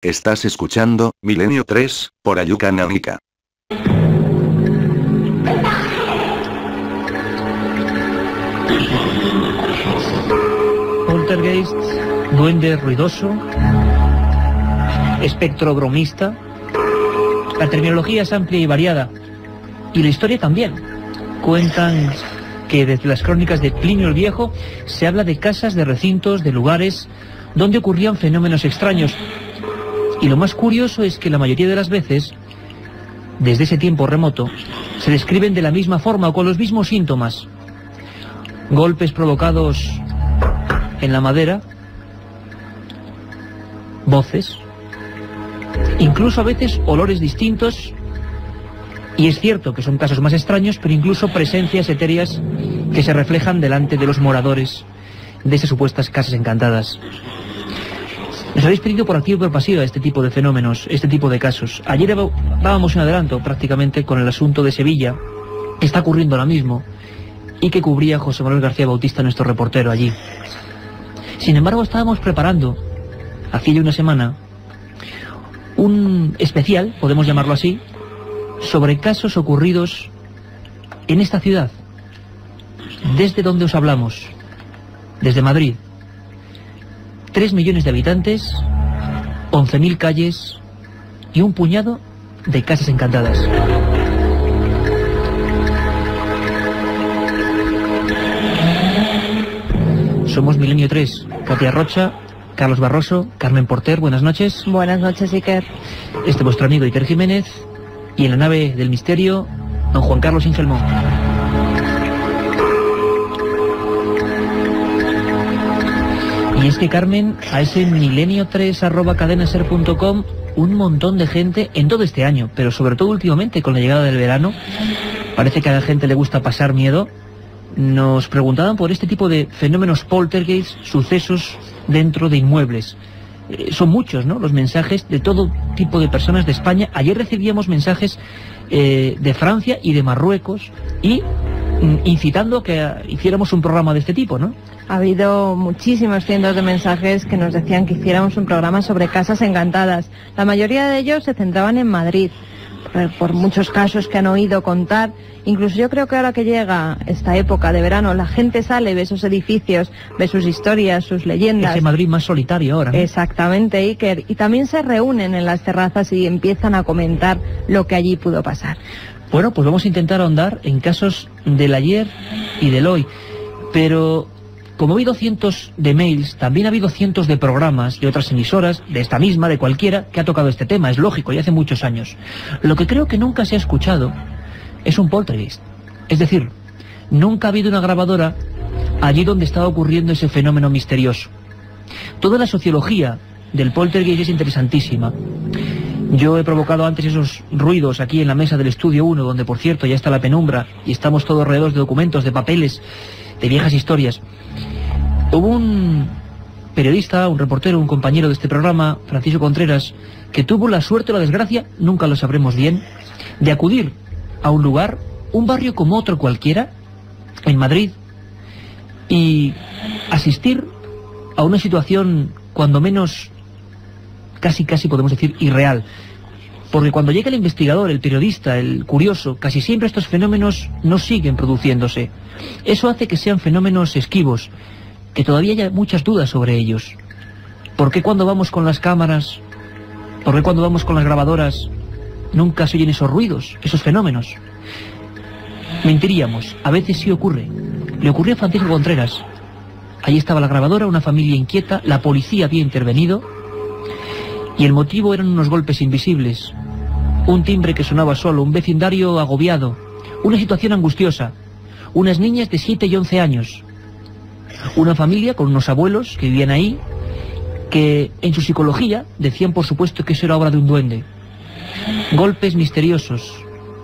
Estás escuchando Milenio 3, por Ayuka Nanika. Poltergeist, duende ruidoso, espectro bromista. La terminología es amplia y variada, y la historia también. Cuentan que desde las crónicas de Plinio el Viejo se habla de casas, de recintos, de lugares donde ocurrían fenómenos extraños. Y lo más curioso es que la mayoría de las veces, desde ese tiempo remoto, se describen de la misma forma o con los mismos síntomas. Golpes provocados en la madera, voces, incluso a veces olores distintos, y es cierto que son casos más extraños, pero incluso presencias etéreas que se reflejan delante de los moradores de esas supuestas casas encantadas. Nos habéis pedido por activa y por pasiva este tipo de fenómenos, este tipo de casos. Ayer dábamos un adelanto prácticamente con el asunto de Sevilla, que está ocurriendo ahora mismo, y que cubría José Manuel García Bautista, nuestro reportero allí. Sin embargo, estábamos preparando, hacía ya una semana, un especial, podemos llamarlo así, sobre casos ocurridos en esta ciudad, desde donde os hablamos, desde Madrid. 3 millones de habitantes, 11.000 calles y un puñado de casas encantadas. Somos Milenio 3, Katia Rocha, Carlos Barroso, Carmen Porter, buenas noches. Buenas noches, Iker. Este es vuestro amigo Iker Jiménez, y en la nave del misterio, don Juan Carlos Ingelmón. Y es que, Carmen, a ese milenio3@cadenaser.com, un montón de gente en todo este año, pero sobre todo últimamente con la llegada del verano, parece que a la gente le gusta pasar miedo. Nos preguntaban por este tipo de fenómenos poltergeist, sucesos dentro de inmuebles. Son muchos, ¿no?, los mensajes de todo tipo de personas de España. Ayer recibíamos mensajes de Francia y de Marruecos, y incitando a que hiciéramos un programa de este tipo, ¿no? Ha habido muchísimos cientos de mensajes que nos decían que hiciéramos un programa sobre casas encantadas. La mayoría de ellos se centraban en Madrid, por muchos casos que han oído contar. Incluso yo creo que ahora que llega esta época de verano, la gente sale, ve esos edificios, ve sus historias, sus leyendas. Ese Madrid más solitario ahora, ¿no? Exactamente, Iker. Y también se reúnen en las terrazas y empiezan a comentar lo que allí pudo pasar. Bueno, pues vamos a intentar ahondar en casos del ayer y del hoy. Pero como ha habido cientos de mails, también ha habido cientos de programas de otras emisoras, de esta misma, de cualquiera, que ha tocado este tema. Es lógico, y hace muchos años. Lo que creo que nunca se ha escuchado es un poltergeist. Es decir, nunca ha habido una grabadora allí donde estaba ocurriendo ese fenómeno misterioso. Toda la sociología del poltergeist es interesantísima. Yo he provocado antes esos ruidos aquí en la mesa del estudio 1, donde por cierto ya está la penumbra y estamos todos alrededor de documentos, de papeles, de viejas historias. Hubo un periodista, un reportero, un compañero de este programa, Francisco Contreras, que tuvo la suerte o la desgracia, nunca lo sabremos bien, de acudir a un lugar, un barrio como otro cualquiera, en Madrid, y asistir a una situación cuando menos casi podemos decir irreal. Porque cuando llega el investigador, el periodista, el curioso, casi siempre estos fenómenos no siguen produciéndose. Eso hace que sean fenómenos esquivos, que todavía haya muchas dudas sobre ellos. ¿Por qué cuando vamos con las cámaras, por qué cuando vamos con las grabadoras, nunca se oyen esos ruidos, esos fenómenos? Mentiríamos, a veces sí ocurre. Le ocurrió a Francisco Contreras. Allí estaba la grabadora, una familia inquieta, la policía había intervenido, y el motivo eran unos golpes invisibles, un timbre que sonaba solo, un vecindario agobiado, una situación angustiosa, unas niñas de 7 y 11 años, una familia con unos abuelos que vivían ahí, que en su psicología decían por supuesto que eso era obra de un duende. Golpes misteriosos,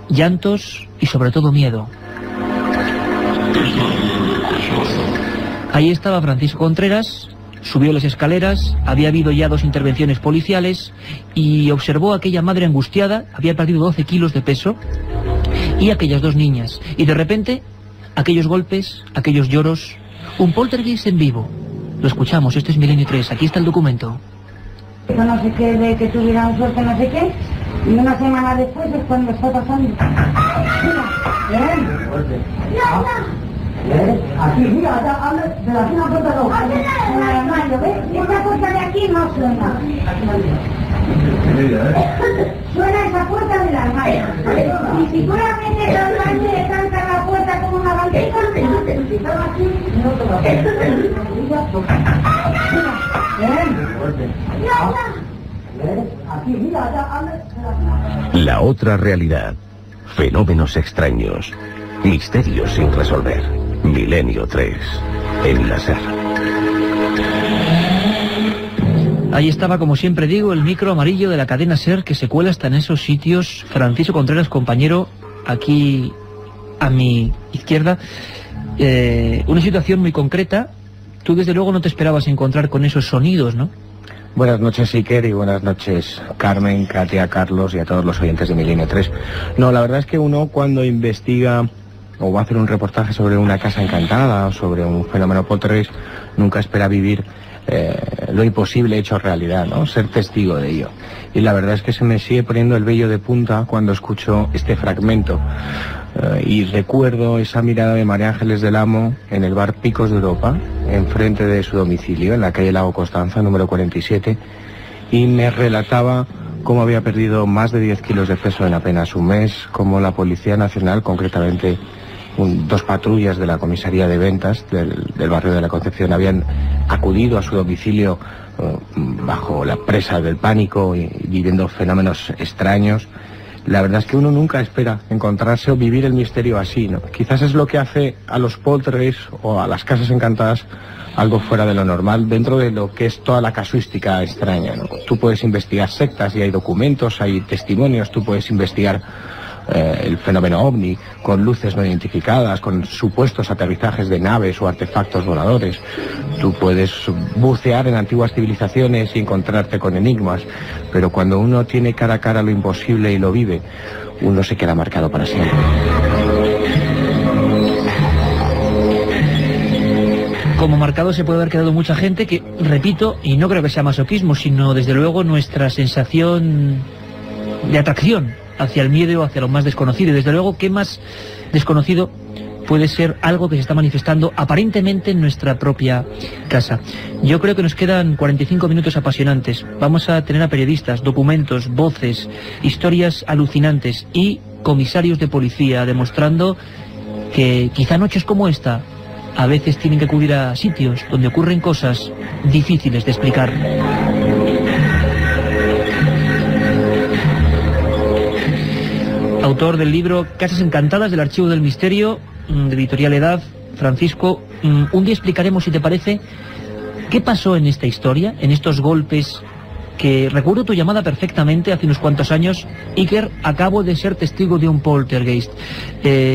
llantos y sobre todo miedo. Ahí estaba Francisco Contreras, subió las escaleras, había habido ya 2 intervenciones policiales y observó a aquella madre angustiada, había perdido 12 kilos de peso, y aquellas 2 niñas. Y de repente, aquellos golpes, aquellos lloros, un poltergeist en vivo. Lo escuchamos, este es Milenio 3, aquí está el documento. no sé qué, de que tuvieran suerte, no sé qué, y una semana después es cuando está pasando. Mira, ven. Aquí, mira, de la una puerta no. Mario, ¿ves? Esta puerta de aquí no suena. Suena esa puerta del armario. Y si fuera a meter el armario le canta la puerta como una bandeja, si estaba aquí, no te lo aquí, mira, La otra realidad. Fenómenos extraños. Misterios sin resolver. Milenio 3. En la SER. Ahí estaba, como siempre digo, el micro amarillo de la cadena SER que se cuela hasta en esos sitios. Francisco Contreras, compañero, aquí a mi izquierda. Una situación muy concreta. Tú desde luego no te esperabas encontrar con esos sonidos, ¿no? Buenas noches, Iker, y buenas noches, Carmen, Katia, Carlos y a todos los oyentes de Milenio 3. No, la verdad es que uno cuando investiga o va a hacer un reportaje sobre una casa encantada o sobre un fenómeno poltergeist, nunca espera vivir lo imposible hecho realidad, ¿no? Ser testigo de ello. Y la verdad es que se me sigue poniendo el vello de punta cuando escucho este fragmento. Y recuerdo esa mirada de María Ángeles del Amo en el bar Picos de Europa, enfrente de su domicilio, en la calle Lago Constanza, número 47, y me relataba cómo había perdido más de 10 kilos de peso en apenas un mes, cómo la Policía Nacional, concretamente dos patrullas de la comisaría de ventas del barrio de la Concepción, habían acudido a su domicilio bajo la presa del pánico y viviendo fenómenos extraños. La verdad es que uno nunca espera encontrarse o vivir el misterio así, ¿no? Quizás es lo que hace a los poltergeists o a las casas encantadas algo fuera de lo normal, dentro de lo que es toda la casuística extraña, ¿no? Tú puedes investigar sectas y hay documentos, hay testimonios, tú puedes investigar el fenómeno ovni, con luces no identificadas, con supuestos aterrizajes de naves o artefactos voladores. Tú puedes bucear en antiguas civilizaciones y encontrarte con enigmas, pero cuando uno tiene cara a cara lo imposible y lo vive, uno se queda marcado para siempre. Como marcado se puede haber quedado mucha gente que, repito, y no creo que sea masoquismo, sino desde luego nuestra sensación de atracción hacia el miedo, hacia lo más desconocido. Y desde luego, ¿qué más desconocido puede ser algo que se está manifestando aparentemente en nuestra propia casa? Yo creo que nos quedan 45 minutos apasionantes. Vamos a tener a periodistas, documentos, voces, historias alucinantes y comisarios de policía demostrando que quizá noches como esta a veces tienen que acudir a sitios donde ocurren cosas difíciles de explicar. Autor del libro Casas Encantadas del Archivo del Misterio, de Editorial Edad, Francisco, un día explicaremos, si te parece, qué pasó en esta historia, en estos golpes que recuerdo tu llamada perfectamente hace unos cuantos años. Iker, acabo de ser testigo de un poltergeist.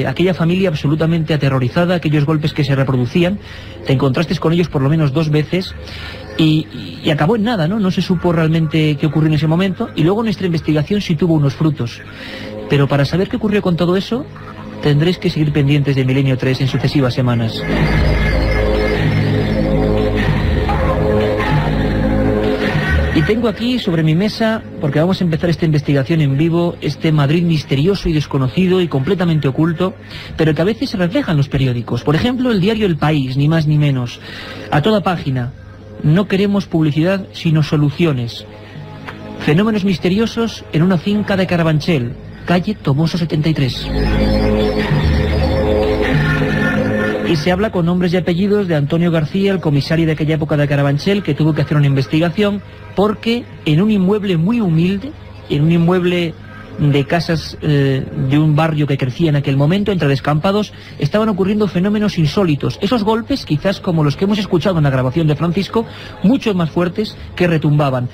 Aquella familia absolutamente aterrorizada, aquellos golpes que se reproducían, te encontraste con ellos por lo menos 2 veces y acabó en nada, ¿no? No se supo realmente qué ocurrió en ese momento y luego nuestra investigación sí tuvo unos frutos. Pero para saber qué ocurrió con todo eso, tendréis que seguir pendientes de Milenio 3 en sucesivas semanas. Y tengo aquí sobre mi mesa, porque vamos a empezar esta investigación en vivo, este Madrid misterioso y desconocido y completamente oculto, pero que a veces se refleja en los periódicos. Por ejemplo, el diario El País, ni más ni menos. A toda página. No queremos publicidad, sino soluciones. Fenómenos misteriosos en una finca de Carabanchel, calle Toboso 73. Y se habla con nombres y apellidos de Antonio García, el comisario de aquella época de Carabanchel, que tuvo que hacer una investigación porque en un inmueble muy humilde, en un inmueble de casas de un barrio que crecía en aquel momento, entre descampados, estaban ocurriendo fenómenos insólitos. Esos golpes, quizás como los que hemos escuchado en la grabación de Francisco, mucho más fuertes, que retumbaban.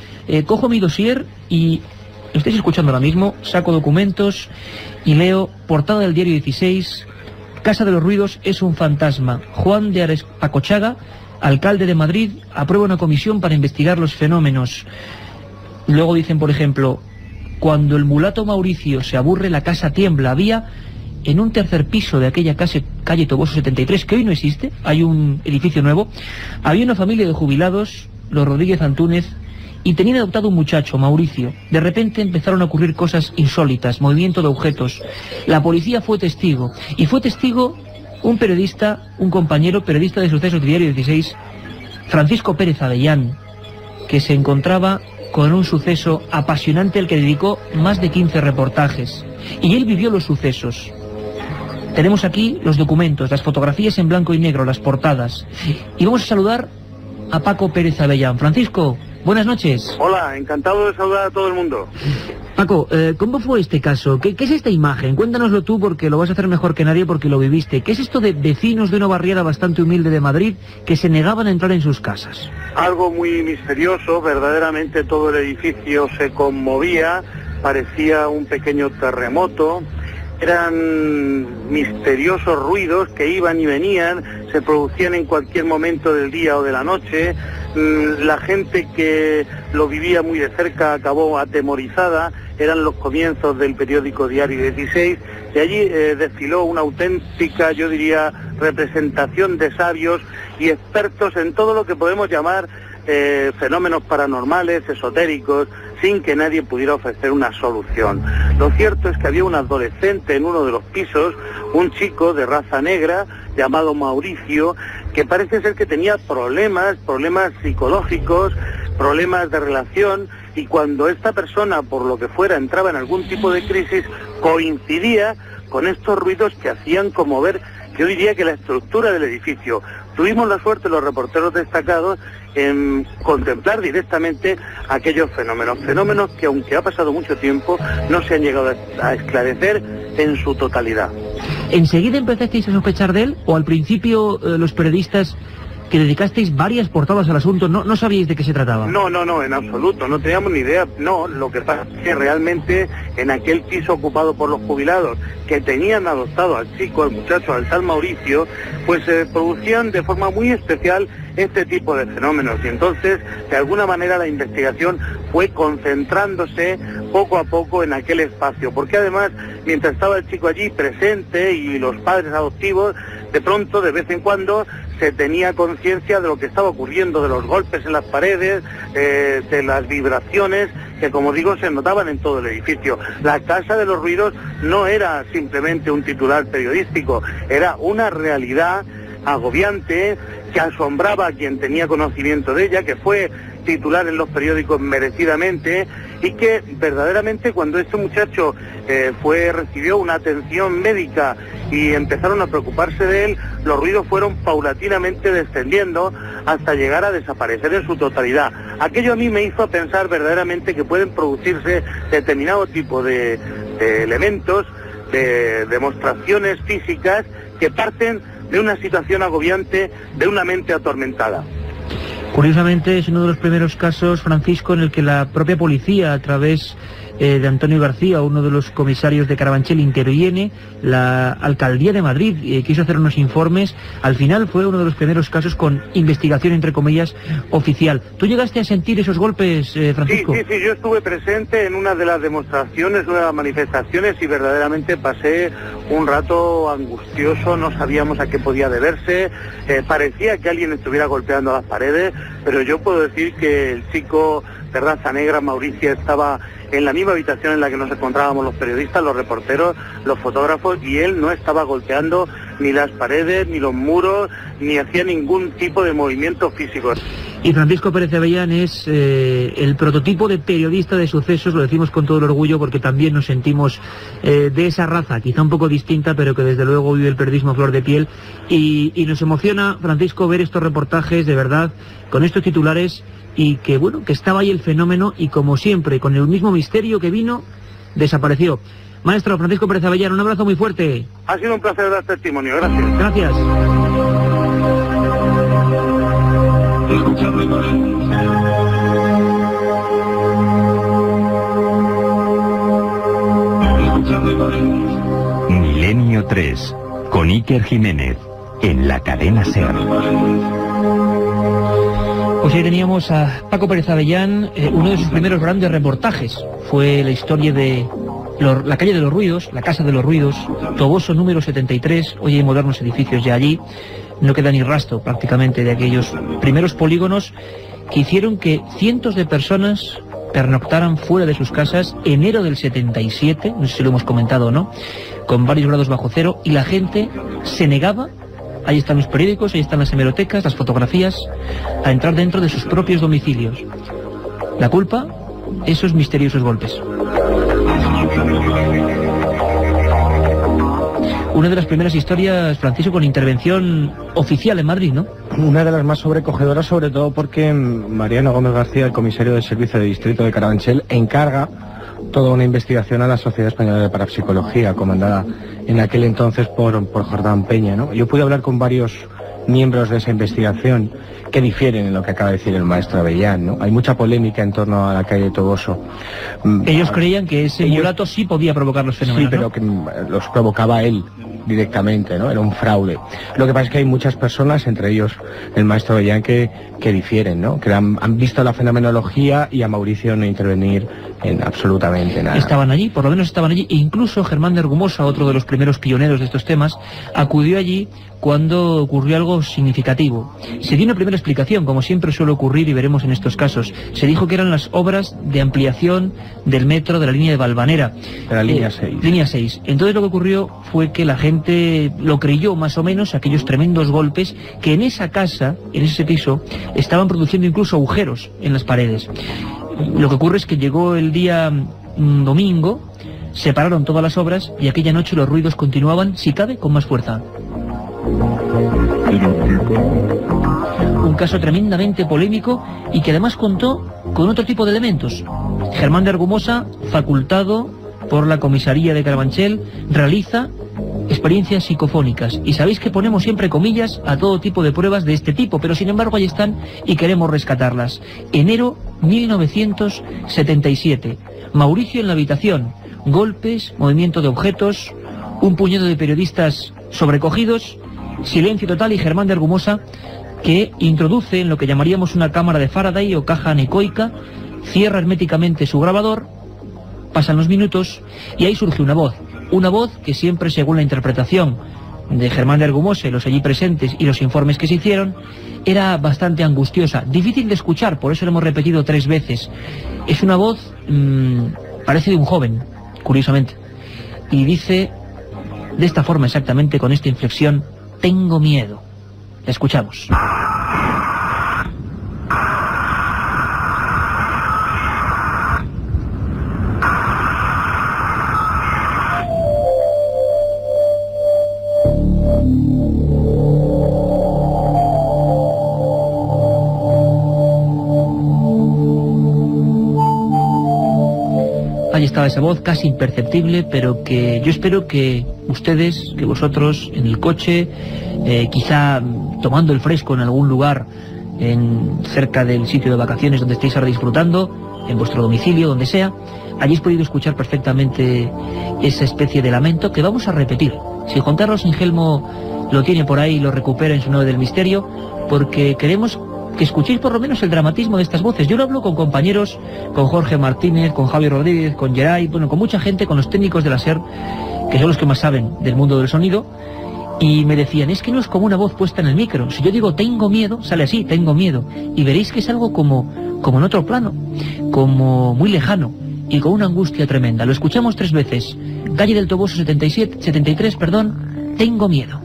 Cojo mi dossier y... lo estáis escuchando ahora mismo, saco documentos y leo portada del diario 16, Casa de los Ruidos es un fantasma. Juan de Arespacochaga, alcalde de Madrid, aprueba una comisión para investigar los fenómenos. Luego dicen, por ejemplo, cuando el mulato Mauricio se aburre, la casa tiembla. Había en un tercer piso de aquella casa, calle Toboso 73, que hoy no existe, hay un edificio nuevo, había una familia de jubilados, los Rodríguez Antúnez, y tenían adoptado un muchacho, Mauricio. De repente empezaron a ocurrir cosas insólitas, movimiento de objetos. La policía fue testigo, y fue testigo un periodista, un compañero periodista de sucesos de Diario 16, Francisco Pérez Avellán, que se encontraba con un suceso apasionante al que dedicó más de 15 reportajes. Y él vivió los sucesos. Tenemos aquí los documentos, las fotografías en blanco y negro, las portadas. Y vamos a saludar a Paco Pérez Avellán. Francisco, buenas noches. Hola, encantado de saludar a todo el mundo. Paco, ¿cómo fue este caso? ¿Qué es esta imagen? Cuéntanoslo tú porque lo vas a hacer mejor que nadie porque lo viviste. ¿Qué es esto de vecinos de una barriada bastante humilde de Madrid que se negaban a entrar en sus casas? Algo muy misterioso, verdaderamente todo el edificio se conmovía, parecía un pequeño terremoto. Eran misteriosos ruidos que iban y venían, se producían en cualquier momento del día o de la noche. La gente que lo vivía muy de cerca acabó atemorizada. Eran los comienzos del periódico Diario 16 y allí desfiló una auténtica, yo diría, representación de sabios y expertos en todo lo que podemos llamar fenómenos paranormales, esotéricos, sin que nadie pudiera ofrecer una solución. Lo cierto es que había un adolescente en uno de los pisos, un chico de raza negra llamado Mauricio, que parece ser que tenía problemas psicológicos, problemas de relación, y cuando esta persona, por lo que fuera, entraba en algún tipo de crisis, coincidía con estos ruidos que hacían conmover, yo diría, que la estructura del edificio. Tuvimos la suerte, los reporteros destacados, en contemplar directamente aquellos fenómenos que, aunque ha pasado mucho tiempo, no se han llegado a esclarecer en su totalidad. ¿Enseguida empezasteis a sospechar de él o al principio los periodistas que dedicasteis varias portadas al asunto no sabíais de qué se trataba? No, en absoluto, no teníamos ni idea. No, lo que pasa es que realmente en aquel piso ocupado por los jubilados que tenían adoptado al chico, al muchacho, al tal Mauricio, pues se producían de forma muy especial este tipo de fenómenos, y entonces de alguna manera la investigación fue concentrándose poco a poco en aquel espacio, porque además mientras estaba el chico allí presente y los padres adoptivos, de pronto, de vez en cuando, se tenía conciencia de lo que estaba ocurriendo, de los golpes en las paredes, de las vibraciones que, como digo, se notaban en todo el edificio. La Casa de los Ruidos no era simplemente un titular periodístico, era una realidad agobiante que asombraba a quien tenía conocimiento de ella, que fue titular en los merecidamente, y que verdaderamente cuando este muchacho recibió una atención médica y empezaron a preocuparse de él, los ruidos fueron paulatinamente descendiendo hasta llegar a desaparecer en su totalidad. Aquello a mí me hizo pensar verdaderamente que pueden producirse determinado tipo de elementos, de demostraciones físicas que parten de una situación agobiante, de una mente atormentada. Curiosamente es uno de los primeros casos, Francisco, en el que la propia policía, a través de Antonio García, uno de los comisarios de Carabanchel, interviene. La Alcaldía de Madrid quiso hacer unos informes. Al final fue uno de los primeros casos con investigación, entre comillas, oficial. ¿Tú llegaste a sentir esos golpes, Francisco? Sí, yo estuve presente en una de las demostraciones, una de las manifestaciones, y verdaderamente pasé un rato angustioso. No sabíamos a qué podía deberse. Parecía que alguien estuviera golpeando las paredes, pero yo puedo decir que el chico de raza negra, Mauricio, estaba en la misma habitación en la que nos encontrábamos los periodistas, los reporteros, los fotógrafos, y él no estaba golpeando ni las paredes, ni los muros, ni hacía ningún tipo de movimiento físico. Y Francisco Pérez Avellán es el prototipo de periodista de sucesos, lo decimos con todo el orgullo porque también nos sentimos de esa raza, quizá un poco distinta, pero que desde luego vive el periodismo a flor de piel, y nos emociona, Francisco, ver estos reportajes, de verdad, con estos titulares, y que bueno, que estaba ahí el fenómeno, y como siempre, con el mismo misterio que vino, desapareció. Maestro Francisco Pérez Avellán, un abrazo muy fuerte. Ha sido un placer dar testimonio, gracias. Gracias. Milenio 3, con Iker Jiménez, en la cadena SER. Pues ahí teníamos a Paco Pérez Avellán, uno de sus primeros grandes reportajes. Fue la historia de la calle de los Ruidos, la Casa de los Ruidos, Toboso número 73, hoy hay modernos edificios ya allí, no queda ni rastro prácticamente de aquellos primeros polígonos que hicieron que cientos de personas pernoctaran fuera de sus casas enero del 77, no sé si lo hemos comentado o no, con varios grados bajo cero, y la gente se negaba, ahí están los periódicos, ahí están las hemerotecas, las fotografías, a entrar dentro de sus propios domicilios. La culpa, esos misteriosos golpes. Una de las primeras historias, Francisco, con intervención oficial en Madrid, ¿no? Una de las más sobrecogedoras, sobre todo porque Mariano Gómez García, el comisario del Servicio de Distrito de Carabanchel, encarga toda una investigación a la Sociedad Española de Parapsicología, comandada en aquel entonces por Jordán Peña, ¿no? Yo pude hablar con varios miembros de esa investigación que difieren en lo que acaba de decir el maestro Avellán, ¿no? Hay mucha polémica en torno a la calle Toboso. Ellos creían que ese mulato sí podía provocar los fenómenos, sí, pero ¿no? Que los provocaba él directamente, ¿no? Era un fraude. Lo que pasa es que hay muchas personas, entre ellos el maestro Avellán, que difieren, ¿no? Que han visto la fenomenología y a Mauricio no intervenir en absolutamente nada. Estaban allí, por lo menos estaban allí, e incluso Germán de Argumosa, otro de los primeros pioneros de estos temas, acudió allí cuando ocurrió algo significativo. Se dio una primera explicación, como siempre suele ocurrir y veremos en estos casos. Se dijo que eran las obras de ampliación del metro de la línea de Valvanera. De la línea 6. Línea 6. Entonces lo que ocurrió fue que la gente lo creyó más o menos, aquellos tremendos golpes que en esa casa, en ese piso, estaban produciendo incluso agujeros en las paredes. Lo que ocurre es que llegó el día domingo, se pararon todas las obras y aquella noche los ruidos continuaban, si cabe, con más fuerza. Un caso tremendamente polémico y que además contó con otro tipo de elementos. Germán de Argumosa, facultado por la comisaría de Carabanchel, realiza experiencias psicofónicas. Y sabéis que ponemos siempre comillas a todo tipo de pruebas de este tipo, pero sin embargo ahí están y queremos rescatarlas. Enero 1977. Mauricio en la habitación. Golpes, movimiento de objetos, un puñado de periodistas sobrecogidos, silencio total y Germán de Argumosa, que introduce en lo que llamaríamos una cámara de Faraday o caja anecoica, cierra herméticamente su grabador, pasan los minutos y ahí surge una voz que siempre, según la interpretación de Germán de Argumosa y los allí presentes y los informes que se hicieron, era bastante angustiosa, difícil de escuchar, por eso lo hemos repetido 3 veces. Es una voz, parece de un joven, curiosamente, y dice de esta forma exactamente, con esta inflexión: tengo miedo. La escuchamos. Ahí estaba esa voz casi imperceptible, pero que yo espero que ustedes, que vosotros en el coche, quizá tomando el fresco en algún lugar cerca del sitio de vacaciones donde estéis ahora disfrutando, en vuestro domicilio, donde sea, hayáis podido escuchar perfectamente esa especie de lamento que vamos a repetir. Si Juan Carlos Ingelmo lo tiene por ahí y lo recupera en su Nave del Misterio, porque queremos que escuchéis por lo menos el dramatismo de estas voces. Yo lo hablo con compañeros, con Jorge Martínez, con Javi Rodríguez, con Geray, bueno, con mucha gente, con los técnicos de la SER, que son los que más saben del mundo del sonido, y me decían, es que no es como una voz puesta en el micro. Si yo digo tengo miedo, sale así, tengo miedo, y veréis que es algo como en otro plano, como muy lejano, y con una angustia tremenda. Lo escuchamos 3 veces. Calle del Toboso 73, tengo miedo.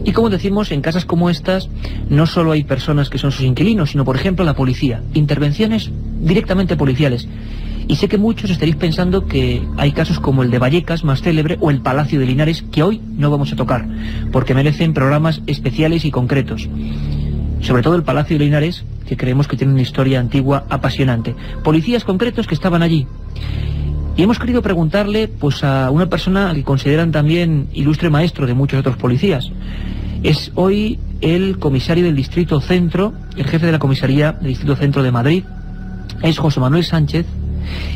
Y como decimos, en casas como estas no solo hay personas que son sus inquilinos, sino por ejemplo la policía, intervenciones directamente policiales. Y sé que muchos estaréis pensando que hay casos como el de Vallecas, más célebre, o el Palacio de Linares, que hoy no vamos a tocar, porque merecen programas especiales y concretos. Sobre todo el Palacio de Linares, que creemos que tiene una historia antigua apasionante. Policías concretos que estaban allí. Y hemos querido preguntarle pues a una persona que consideran también ilustre maestro de muchos otros policías. Es hoy el comisario del Distrito Centro, el jefe de la comisaría del Distrito Centro de Madrid, es José Manuel Sánchez,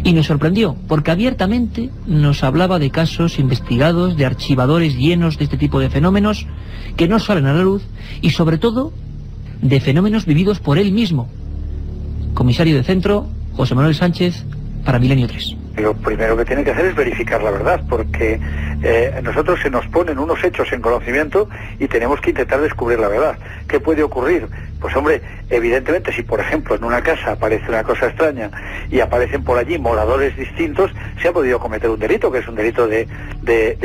y nos sorprendió, porque abiertamente nos hablaba de casos investigados, de archivadores llenos de este tipo de fenómenos que no salen a la luz, y sobre todo de fenómenos vividos por él mismo. Comisario de Centro, José Manuel Sánchez, para Milenio 3. Lo primero que tiene que hacer es verificar la verdad, porque nosotros se nos ponen unos hechos en conocimiento y tenemos que intentar descubrir la verdad. ¿Qué puede ocurrir? Pues hombre, evidentemente si por ejemplo en una casa aparece una cosa extraña y aparecen por allí moradores distintos, se ha podido cometer un delito, que es un delito de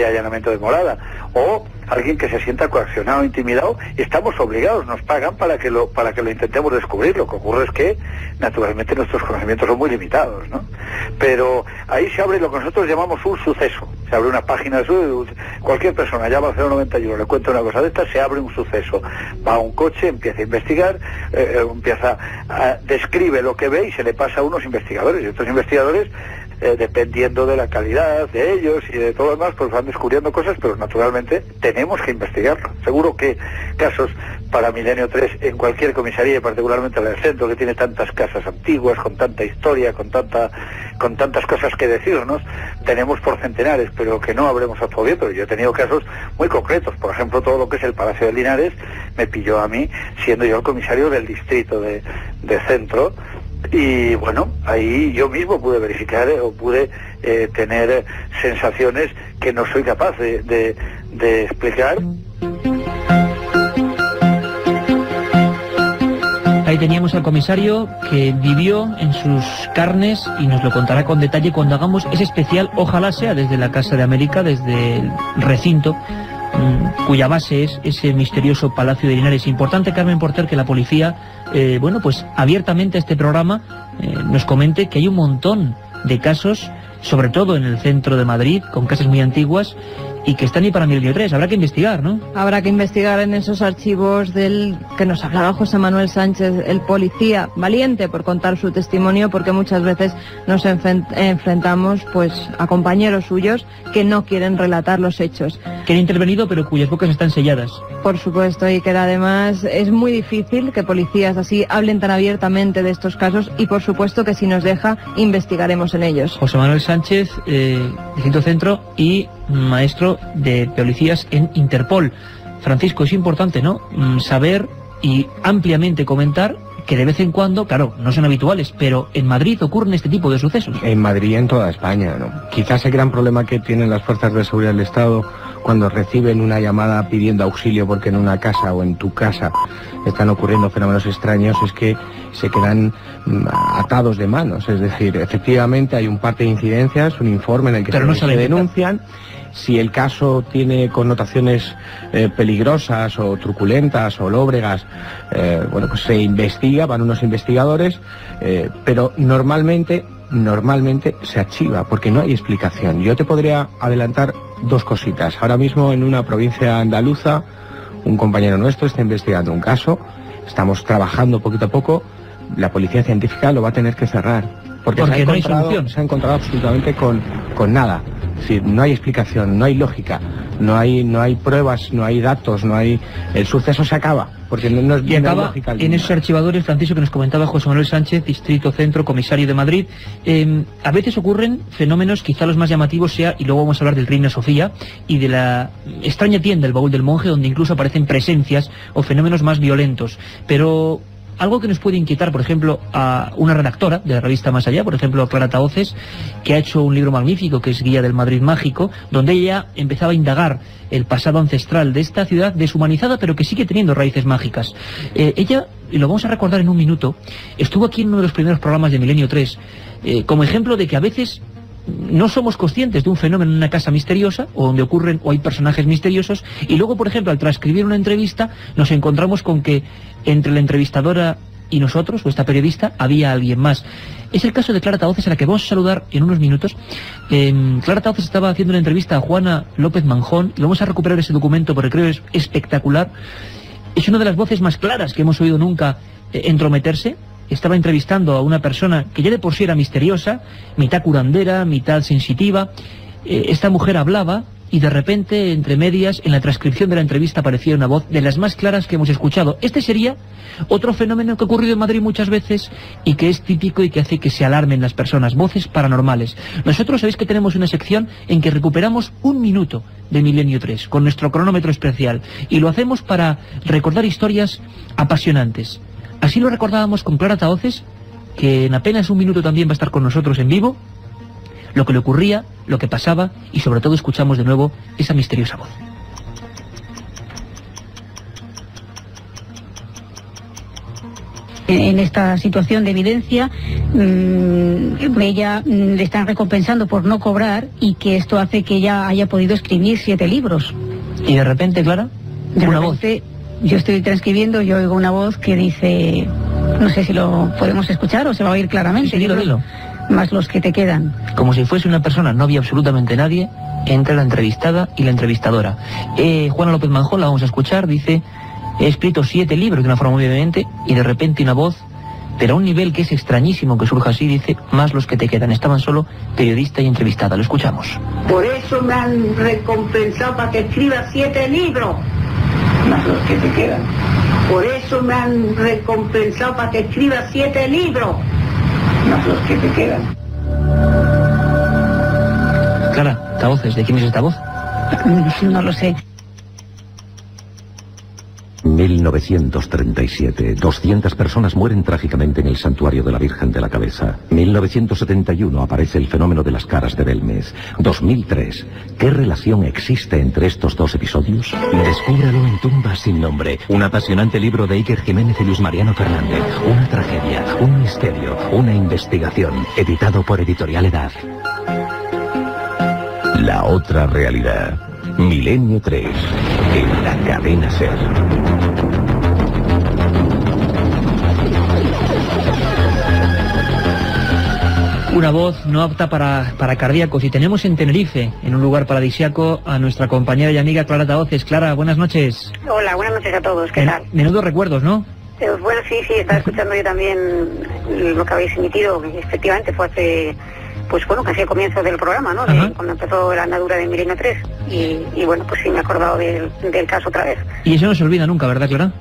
allanamiento de morada, o alguien que se sienta coaccionado, intimidado, y estamos obligados, nos pagan para que lo intentemos descubrir. Lo que ocurre es que naturalmente nuestros conocimientos son muy limitados, ¿no? Pero ahí se abre lo que nosotros llamamos un suceso. Se abre una página, cualquier persona llama al 091, le cuenta una cosa de esta, se abre un suceso. Va a un coche, empieza a investigar, describe lo que ve y se le pasa a unos investigadores. Y estos investigadores, dependiendo de la calidad de ellos y de todo lo demás, pues van descubriendo cosas, pero naturalmente tenemos que investigarlo. Seguro que casos para Milenio 3 en cualquier comisaría, y particularmente en el centro, que tiene tantas casas antiguas, con tanta historia, con tantas cosas que decirnos, tenemos por centenares, pero que no habremos actuado bien. Pero yo he tenido casos muy concretos. Por ejemplo, todo lo que es el Palacio de Linares me pilló a mí, siendo yo el comisario del distrito de centro. Y bueno, ahí yo mismo pude verificar o pude tener sensaciones que no soy capaz de explicar. Ahí teníamos al comisario que vivió en sus carnes y nos lo contará con detalle cuando hagamos ese especial, ojalá sea desde la Casa de América, desde el recinto cuya base es ese misterioso Palacio de Linares. Importante, Carmen Porter, que la policía, pues abiertamente este programa nos comente que hay un montón de casos, sobre todo en el centro de Madrid, con casas muy antiguas, y que están ahí para Milenio 3. Habrá que investigar, ¿no? Habrá que investigar en esos archivos del que nos hablaba José Manuel Sánchez, el policía, valiente por contar su testimonio, porque muchas veces nos enfrentamos pues a compañeros suyos que no quieren relatar los hechos. Que han intervenido pero cuyas bocas están selladas. Por supuesto, y que además es muy difícil que policías así hablen tan abiertamente de estos casos, y por supuesto que si nos deja, investigaremos en ellos. José Manuel Sánchez, distrito centro y maestro de policías en Interpol. Francisco, es importante, ¿no?, saber y ampliamente comentar que de vez en cuando, claro, no son habituales, pero en Madrid ocurren este tipo de sucesos. En Madrid y en toda España, ¿no? Quizás el gran problema que tienen las fuerzas de seguridad del Estado cuando reciben una llamada pidiendo auxilio porque en una casa o en tu casa están ocurriendo fenómenos extraños es que se quedan atados de manos. Es decir, efectivamente hay un parte de incidencias, un informe en el que se denuncian. Si el caso tiene connotaciones peligrosas o truculentas o lóbregas, pues se investiga, van unos investigadores, pero normalmente se archiva porque no hay explicación. Yo te podría adelantar dos cositas. Ahora mismo en una provincia andaluza, un compañero nuestro está investigando un caso, estamos trabajando poquito a poco, la policía científica lo va a tener que cerrar. Porque no hay solución. Se ha encontrado absolutamente con nada. Es decir, no hay explicación, no hay lógica, no hay pruebas, no hay datos, no hay... El suceso se acaba, porque no es bien lógica. En esos archivadores, Francisco, que nos comentaba José Manuel Sánchez, distrito centro, comisario de Madrid, a veces ocurren fenómenos, quizá los más llamativos sea, y luego vamos a hablar del Reina Sofía, y de la extraña tienda, el baúl del monje, donde incluso aparecen presencias o fenómenos más violentos. Pero algo que nos puede inquietar, por ejemplo, a una redactora de la revista Más Allá, por ejemplo, Clara Tahoces, que ha hecho un libro magnífico que es Guía del Madrid Mágico, donde ella empezaba a indagar el pasado ancestral de esta ciudad deshumanizada, pero que sigue teniendo raíces mágicas. Ella, y lo vamos a recordar en un minuto, estuvo aquí en uno de los primeros programas de Milenio 3, como ejemplo de que a veces no somos conscientes de un fenómeno en una casa misteriosa, o donde ocurren o hay personajes misteriosos, y luego, por ejemplo, al transcribir una entrevista, nos encontramos con que entre la entrevistadora y nosotros, o esta periodista, había alguien más. Es el caso de Clara Tahoces, a la que vamos a saludar en unos minutos. Clara Tahoces estaba haciendo una entrevista a Juana López Manjón, y vamos a recuperar ese documento porque creo que es espectacular. Es una de las voces más claras que hemos oído nunca entrometerse. Estaba entrevistando a una persona que ya de por sí era misteriosa, mitad curandera, mitad sensitiva. Esta mujer hablaba y de repente, entre medias, en la transcripción de la entrevista aparecía una voz de las más claras que hemos escuchado. Este sería otro fenómeno que ha ocurrido en Madrid muchas veces y que es típico y que hace que se alarmen las personas, voces paranormales. Nosotros sabéis que tenemos una sección en que recuperamos un minuto de Milenio 3 con nuestro cronómetro especial, y lo hacemos para recordar historias apasionantes. Así lo recordábamos con Clara Tahoces, que en apenas un minuto también va a estar con nosotros en vivo. lo que le ocurría, lo que pasaba y sobre todo escuchamos de nuevo esa misteriosa voz. En esta situación de evidencia, ella le están recompensando por no cobrar y que esto hace que ella haya podido escribir 7 libros. Y de repente, Clara, voz. Yo estoy transcribiendo, yo oigo una voz que dice, no sé si lo podemos escuchar o se va a oír claramente. Sí, dilo. Más los que te quedan. Como si fuese una persona, no había absolutamente nadie, entre la entrevistada y la entrevistadora. Juana López Manjón, la vamos a escuchar, dice: he escrito 7 libros de una forma muy vehemente, y de repente una voz, pero a un nivel que es extrañísimo que surja así, dice: más los que te quedan. Estaban solo periodista y entrevistada. Lo escuchamos. Por eso me han recompensado para que escriba 7 libros. Más los que te quedan. Por eso me han recompensado para que escriba 7 libros. Más los que te quedan. Clara, esta voz, ¿de quién es esta voz? No lo sé. 1937. 200 personas mueren trágicamente en el santuario de la Virgen de la Cabeza. 1971 aparece el fenómeno de las caras de Belmez. 2003. ¿Qué relación existe entre estos dos episodios? Descúbralo en Tumbas sin nombre. Un apasionante libro de Iker Jiménez y Luis Mariano Fernández. Una tragedia, un misterio, una investigación. Editado por Editorial Edad. La otra realidad. Milenio 3. En la cadena SER. Una voz no apta para cardíacos. Y tenemos en Tenerife, en un lugar paradisíaco, a nuestra compañera y amiga Clara Tahoces. Clara, buenas noches. Hola, buenas noches a todos. ¿Qué tal? Menudos recuerdos, ¿no? Bueno, sí, estaba escuchando yo también lo que habéis emitido. Efectivamente fue hace, pues bueno, casi al comienzo del programa, ¿no? Cuando empezó la andadura de Milenio 3. Y bueno, pues sí me he acordado del caso otra vez. Y eso no se olvida nunca, ¿verdad, Clara?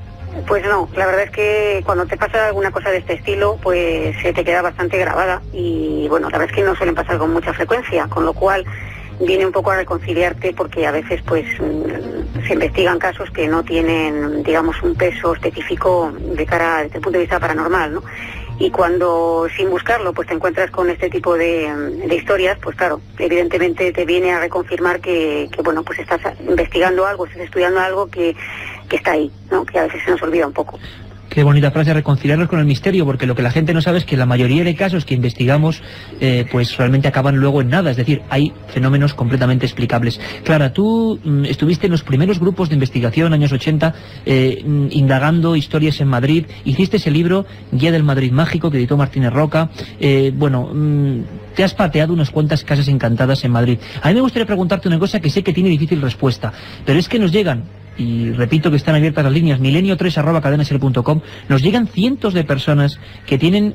Pues no, la verdad es que cuando te pasa alguna cosa de este estilo, pues se te queda bastante grabada. Y bueno, la verdad es que no suelen pasar con mucha frecuencia, con lo cual viene un poco a reconciliarte, porque a veces pues se investigan casos que no tienen, digamos, un peso específico de cara desde el punto de vista paranormal, ¿no? Y cuando, sin buscarlo, pues te encuentras con este tipo de historias, pues claro, evidentemente te viene a reconfirmar que bueno, pues estás investigando algo, estás estudiando algo que está ahí, ¿no? Que a veces se nos olvida un poco. Qué bonita frase, reconciliarnos con el misterio, porque lo que la gente no sabe es que la mayoría de casos que investigamos pues realmente acaban luego en nada, es decir, hay fenómenos completamente explicables. Clara, tú estuviste en los primeros grupos de investigación, años 80, indagando historias en Madrid, hiciste ese libro, Guía del Madrid Mágico, que editó Martínez Roca, te has pateado unas cuantas casas encantadas en Madrid. A mí me gustaría preguntarte una cosa que sé que tiene difícil respuesta, pero es que nos llegan, y repito que están abiertas las líneas, milenio3@cadenaser.com, nos llegan cientos de personas que tienen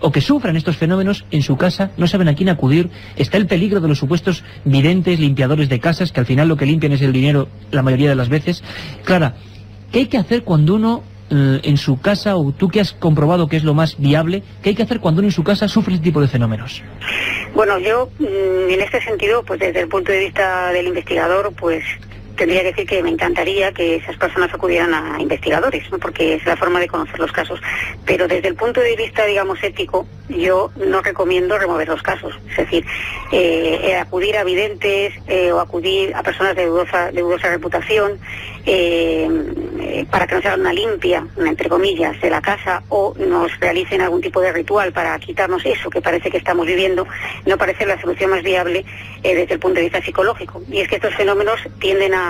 o que sufren estos fenómenos en su casa, no saben a quién acudir, está el peligro de los supuestos videntes, limpiadores de casas, que al final lo que limpian es el dinero la mayoría de las veces. Clara, ¿qué hay que hacer cuando uno en su casa, o tú que has comprobado que es lo más viable, qué hay que hacer cuando uno en su casa sufre este tipo de fenómenos? Bueno, yo en este sentido, pues desde el punto de vista del investigador, pues tendría que decir que me encantaría que esas personas acudieran a investigadores, ¿no? Porque es la forma de conocer los casos. Pero desde el punto de vista, digamos, ético, yo no recomiendo remover los casos. Es decir, acudir a videntes o acudir a personas de dudosa reputación para que nos hagan una limpia, entre comillas, de la casa, o nos realicen algún tipo de ritual para quitarnos eso que parece que estamos viviendo, no parece la solución más viable desde el punto de vista psicológico. Y es que estos fenómenos tienden a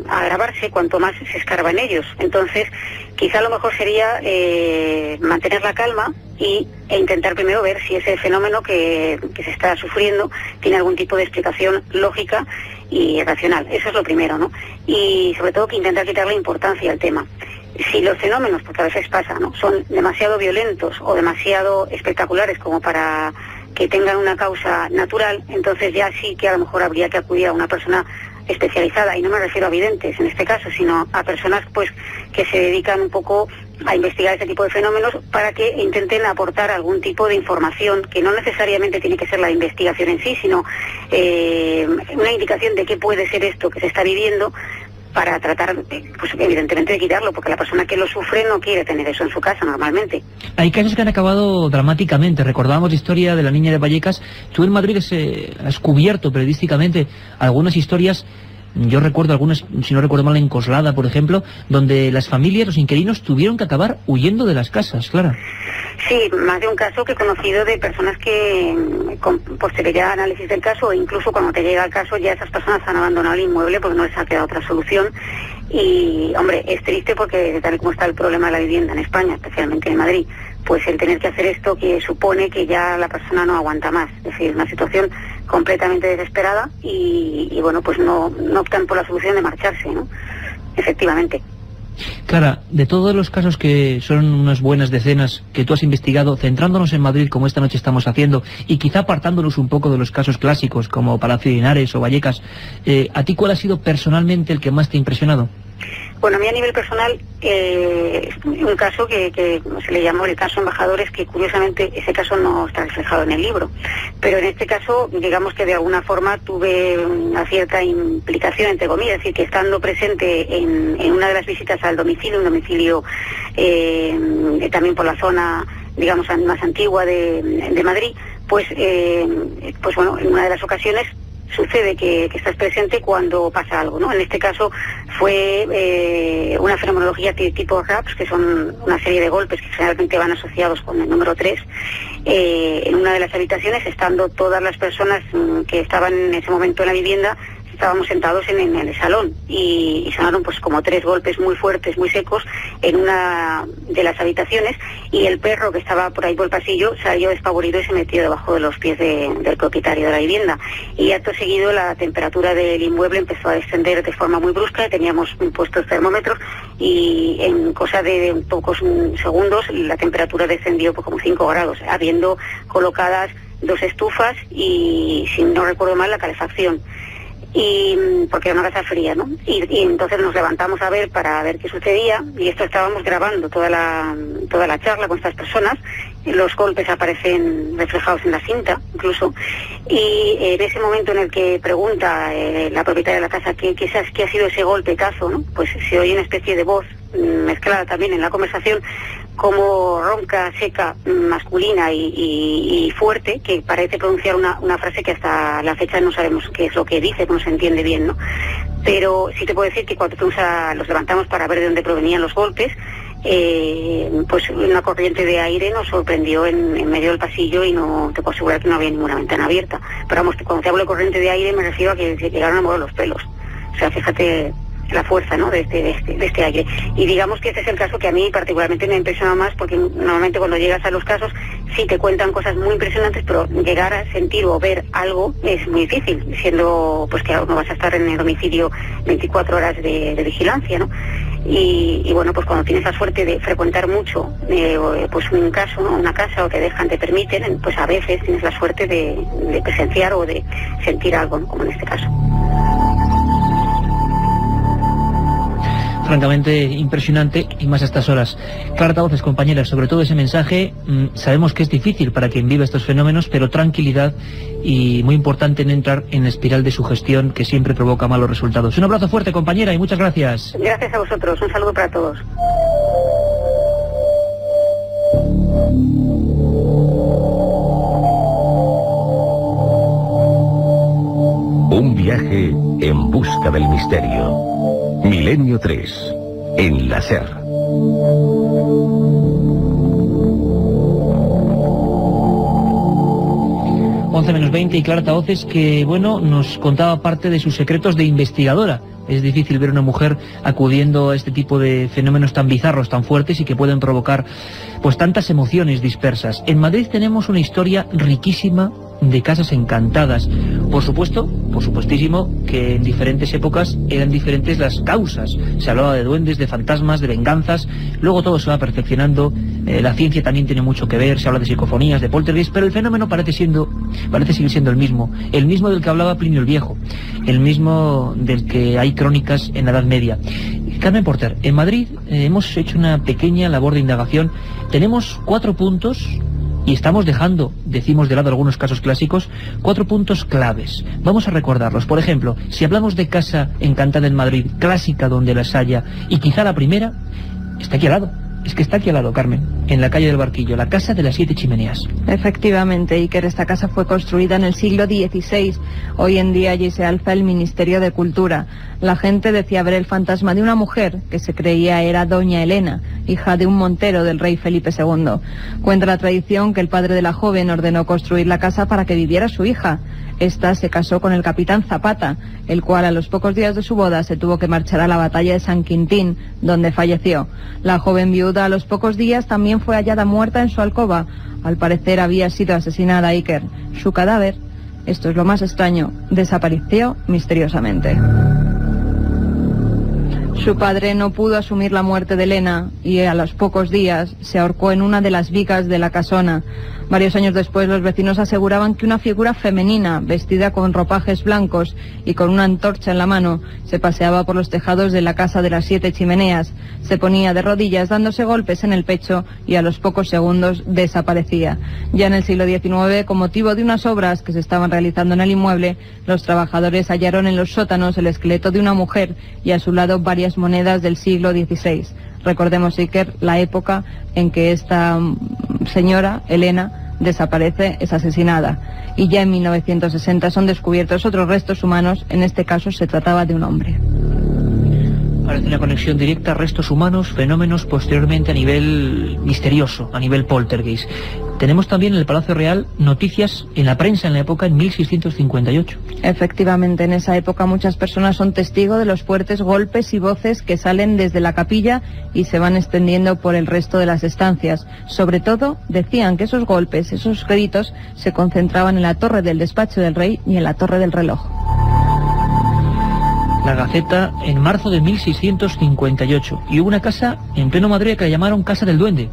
agravarse cuanto más se escarba en ellos. Entonces, quizá lo mejor sería mantener la calma e intentar primero ver si ese fenómeno que se está sufriendo tiene algún tipo de explicación lógica y racional. Eso es lo primero, ¿no? Y sobre todo que intentar quitarle importancia al tema. Si los fenómenos, porque a veces pasa, ¿no?, son demasiado violentos o demasiado espectaculares como para que tengan una causa natural, entonces ya sí que a lo mejor habría que acudir a una persona especializada, y no me refiero a videntes en este caso, sino a personas pues que se dedican un poco a investigar este tipo de fenómenos para que intenten aportar algún tipo de información que no necesariamente tiene que ser la investigación en sí, sino una indicación de qué puede ser esto que se está viviendo, para tratar, pues evidentemente, de quitarlo, porque la persona que lo sufre no quiere tener eso en su casa normalmente. Hay casos que han acabado dramáticamente. Recordábamos la historia de la niña de Vallecas. Tú en Madrid has cubierto periodísticamente algunas historias. Yo recuerdo algunas, si no recuerdo mal, en Coslada, por ejemplo, donde las familias, los inquilinos, tuvieron que acabar huyendo de las casas, Clara. Sí, más de un caso que he conocido de personas que, con posterior análisis del caso, o incluso cuando te llega el caso, ya esas personas han abandonado el inmueble porque no les ha quedado otra solución. Y, hombre, es triste porque tal y como está el problema de la vivienda en España, especialmente en Madrid, pues el tener que hacer esto que supone que ya la persona no aguanta más. Es decir, una situación completamente desesperada y bueno, pues no optan por la solución de marcharse, ¿no? Efectivamente. Clara, de todos los casos que son unas buenas decenas que tú has investigado, centrándonos en Madrid como esta noche estamos haciendo y quizá apartándonos un poco de los casos clásicos como Palacio de Linares o Vallecas, ¿a ti cuál ha sido personalmente el que más te ha impresionado? Bueno, a mí a nivel personal, un caso que se le llamó el caso Embajadores, que curiosamente ese caso no está reflejado en el libro. Pero en este caso, digamos que de alguna forma tuve una cierta implicación, entre comillas, es decir, que estando presente en una de las visitas al domicilio, un domicilio también por la zona, digamos, más antigua de Madrid, pues bueno, en una de las ocasiones sucede que estás presente cuando pasa algo, ¿no? En este caso fue una fenomenología tipo RAPS, que son una serie de golpes que generalmente van asociados con el número 3, en una de las habitaciones, estando todas las personas que estaban en ese momento en la vivienda, estábamos sentados en el salón y sonaron pues como 3 golpes muy fuertes, muy secos en una de las habitaciones, y el perro que estaba por ahí por el pasillo salió despavorido y se metió debajo de los pies del propietario de la vivienda. Y acto seguido la temperatura del inmueble empezó a descender de forma muy brusca, teníamos puestos termómetros y en cosa de pocos segundos la temperatura descendió por como 5 grados, habiendo colocadas 2 estufas y, si no recuerdo mal, la calefacción. Y porque era una casa fría, ¿no? Y entonces nos levantamos a ver para ver qué sucedía, y esto estábamos grabando toda la charla con estas personas. Los golpes aparecen reflejados en la cinta, incluso, y en ese momento en el que pregunta la propietaria de la casa qué ha sido ese golpetazo, ¿no? Pues se oye una especie de voz mezclada también en la conversación, como ronca, seca, masculina y fuerte, que parece pronunciar una frase que hasta la fecha no sabemos qué es lo que dice, no se entiende bien, ¿no? Pero sí te puedo decir que cuando los levantamos para ver de dónde provenían los golpes, pues una corriente de aire nos sorprendió en medio del pasillo, y no te puedo asegurar que no había ninguna ventana abierta. Pero vamos, cuando te hablo de corriente de aire me refiero a que se llegaron a mover los pelos. O sea, fíjate la fuerza, ¿no?, de este aire. Y digamos que este es el caso que a mí particularmente me ha impresionado más, porque normalmente cuando llegas a los casos sí te cuentan cosas muy impresionantes, pero llegar a sentir o ver algo es muy difícil, siendo pues que no vas a estar en el domicilio 24 horas de vigilancia, ¿no? Y bueno, pues cuando tienes la suerte de frecuentar mucho pues un caso, ¿no?, una casa, o te permiten, pues a veces tienes la suerte de presenciar o de sentir algo, ¿no?, como en este caso. Francamente impresionante, y más a estas horas. Clara Tavoces, compañeras, sobre todo ese mensaje, sabemos que es difícil para quien vive estos fenómenos, pero tranquilidad, y muy importante no entrar en la espiral de sugestión que siempre provoca malos resultados. Un abrazo fuerte, compañera, y muchas gracias. Gracias a vosotros, un saludo para todos. Un viaje en busca del misterio. Milenio 3, en la SER. Menos 20, y Clara Tavoces, que bueno, nos contaba parte de sus secretos de investigadora. Es difícil ver una mujer acudiendo a este tipo de fenómenos tan bizarros, tan fuertes, y que pueden provocar pues tantas emociones dispersas. En Madrid tenemos una historia riquísima de casas encantadas. Por supuestísimo que en diferentes épocas eran diferentes las causas. Se hablaba de duendes, de fantasmas, de venganzas. Luego todo se va perfeccionando. La ciencia también tiene mucho que ver. Se habla de psicofonías, de poltergeist, pero el fenómeno parece seguir siendo el mismo del que hablaba Plinio el Viejo, el mismo del que hay crónicas en la Edad Media. Carmen Porter, en Madrid hemos hecho una pequeña labor de indagación. Tenemos 4 puntos Y estamos dejando, decimos de lado algunos casos clásicos, 4 puntos claves. Vamos a recordarlos. Por ejemplo, si hablamos de Casa Encantada en Madrid, clásica donde las haya, y quizá la primera, está aquí al lado. Es que está aquí al lado, Carmen, en la calle del Barquillo, la Casa de las 7 Chimeneas. Efectivamente, Iker, esta casa fue construida en el siglo XVI. Hoy en día allí se alza el Ministerio de Cultura. La gente decía ver el fantasma de una mujer que se creía era doña Elena, hija de un montero del rey Felipe II. Cuenta la tradición que el padre de la joven ordenó construir la casa para que viviera su hija. Esta se casó con el capitán Zapata, el cual a los pocos días de su boda se tuvo que marchar a la batalla de San Quintín, donde falleció. La joven viuda a los pocos días también fue hallada muerta en su alcoba. Al parecer había sido asesinada, Iker. Su cadáver, esto es lo más extraño, desapareció misteriosamente. Su padre no pudo asumir la muerte de Elena y a los pocos días se ahorcó en una de las vigas de la casona. Varios años después los vecinos aseguraban que una figura femenina, vestida con ropajes blancos y con una antorcha en la mano, se paseaba por los tejados de la Casa de las 7 Chimeneas. Se ponía de rodillas dándose golpes en el pecho y a los pocos segundos desaparecía. Ya en el siglo XIX, con motivo de unas obras que se estaban realizando en el inmueble, los trabajadores hallaron en los sótanos el esqueleto de una mujer y a su lado varias monedas del siglo XVI. Recordemos, Iker, la época en que esta señora, Elena, desaparece, es asesinada. Y ya en 1960 son descubiertos otros restos humanos, en este caso se trataba de un hombre. Parece una conexión directa, restos humanos, fenómenos posteriormente a nivel misterioso, a nivel poltergeist. Tenemos también en el Palacio Real noticias en la prensa en la época, en 1658. Efectivamente, en esa época muchas personas son testigos de los fuertes golpes y voces que salen desde la capilla y se van extendiendo por el resto de las estancias. Sobre todo, decían que esos golpes, esos gritos, se concentraban en la torre del despacho del rey y en la torre del reloj. La Gaceta en marzo de 1658. Y hubo una casa en pleno Madrid que la llamaron Casa del Duende.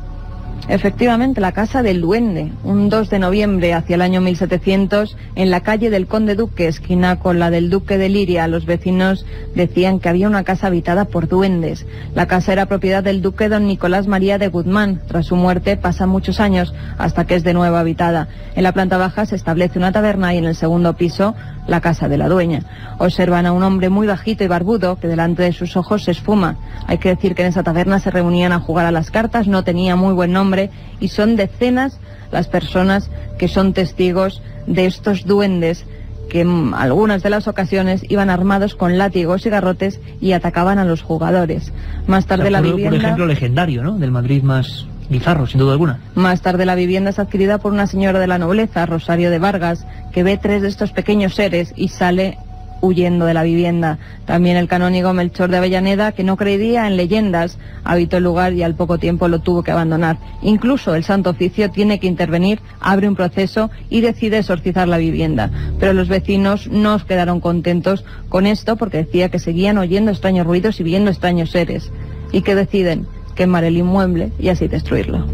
Efectivamente, la Casa del Duende, un 2 de noviembre hacia el año 1700, en la calle del Conde Duque, esquina con la del Duque de Liria, los vecinos decían que había una casa habitada por duendes. La casa era propiedad del duque don Nicolás María de Guzmán. Tras su muerte pasan muchos años hasta que es de nuevo habitada. En la planta baja se establece una taberna y en el segundo piso la casa de la dueña. Observan a un hombre muy bajito y barbudo que delante de sus ojos se esfuma. Hay que decir que en esa taberna se reunían a jugar a las cartas, no tenía muy buen nombre y son decenas las personas que son testigos de estos duendes que en algunas de las ocasiones iban armados con látigos y garrotes y atacaban a los jugadores. Más tarde la vivienda... Por ejemplo, legendario, ¿no? Del Madrid más bizarro, sin duda alguna. Más tarde la vivienda es adquirida por una señora de la nobleza, Rosario de Vargas, que ve 3 de estos pequeños seres y sale huyendo de la vivienda. También el canónigo Melchor de Avellaneda, que no creía en leyendas, habitó el lugar y al poco tiempo lo tuvo que abandonar. Incluso el Santo Oficio tiene que intervenir, abre un proceso y decide exorcizar la vivienda. Pero los vecinos no quedaron contentos con esto porque decía que seguían oyendo extraños ruidos y viendo extraños seres. Y que deciden quemar el inmueble y así destruirlo.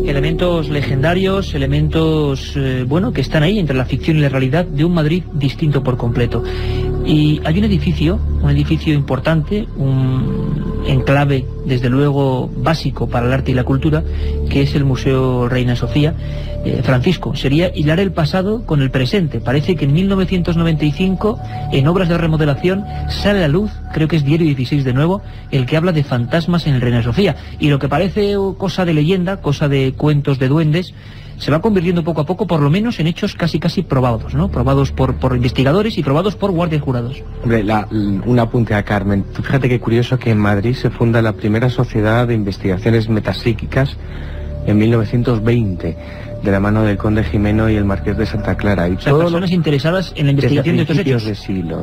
Elementos legendarios, elementos, que están ahí entre la ficción y la realidad de un Madrid distinto por completo. Y hay un edificio importante, un enclave, desde luego, básico para el arte y la cultura, que es el Museo Reina Sofía. Francisco, sería hilar el pasado con el presente. Parece que en 1995, en obras de remodelación, sale a la luz, creo que es Diario 16 de nuevo, el que habla de fantasmas en el Reina Sofía. Y lo que parece cosa de leyenda, cosa de cuentos de duendes, se va convirtiendo poco a poco, por lo menos, en hechos casi probados, ¿no? Probados por investigadores y probados por guardias jurados. Hombre, un apunte a Carmen. Tú fíjate qué curioso que en Madrid se funda la primera sociedad de investigaciones metapsíquicas en 1920. De la mano del conde Jimeno y el marqués de Santa Clara. Y todas personas interesadas en la investigación de estos hechos.